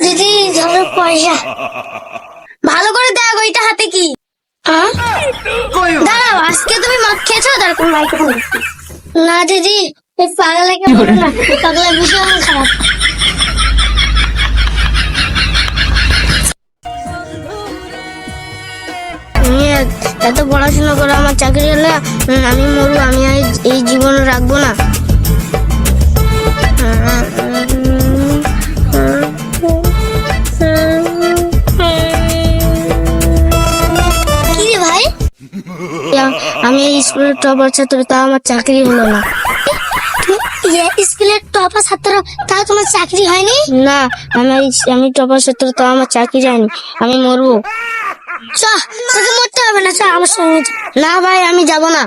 দিদি ধরো পয়সা। ভালো করে দেখ ওইটা হাতে কি। দাঁড়াও, আজকে তুমি মদ খেয়েছো? তারপর মাইক্রোফোন। না দিদি, এই পাগলাকে বলো না, পাগলা ভীষণ খারাপ। এত পড়াশোনা করে আমার চাকরি হলে আমি মরবো, আমি এই জীবন রাখবো না। কি রে ভাই, আমি স্কুলের টপার ছাত্র, তা আমার চাকরি হলো না। স্কুলের টপার ছাত্র, তাও তোমার চাকরি হয়নি? না, আমি টপার ছাত্র, তাও আমার চাকরি হয়নি, আমি মরবো। তোকে মরতে হবে না, আমার সঙ্গে। না ভাই, আমি যাব না।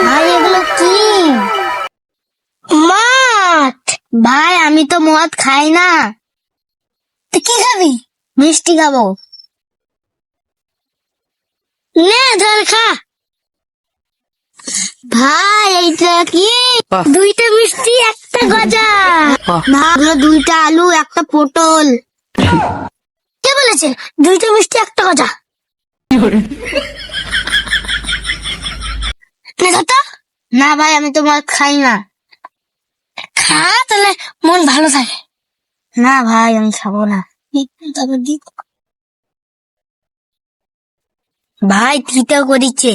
ভাই এগুলো কি? মদ। ভাই আমি তো মদ খাই না। তুই কি খাবি? মিষ্টি খাবো। নে ধর খা। ভাই এইটা কি? দুইটা মিষ্টি একটা গজা। ভাবলো দুইটা আলু একটা পটল। কে বলেছে দুইটা মিষ্টি একটা গজা? না ভাই, আমি তো মদ খাই না। খা, তাহলে মন ভালো থাকে। না ভাই, আমি খাবো না। ভাই তিতা করিছে।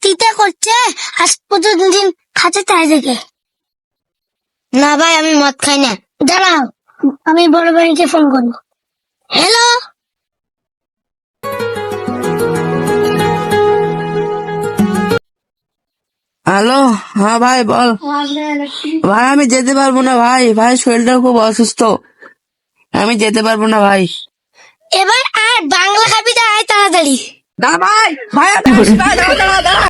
তিতা করছে, আজ প্রতিদিন খাচ্ছে তাই দেখে। না ভাই, আমি মদ খাই না। দাঁড়াও, আমি বড় ভাইকে ফোন করবো। হ্যালো। হ্যালো, হ্যাঁ ভাই বল। ভাই আমি যেতে পারবো না ভাই, শরীরটা খুব অসুস্থ, আমি যেতে পারবো না ভাই। এবার আর বাংলা খাবি, আয় তাড়াতাড়ি। না ভাই, দাঁড়া।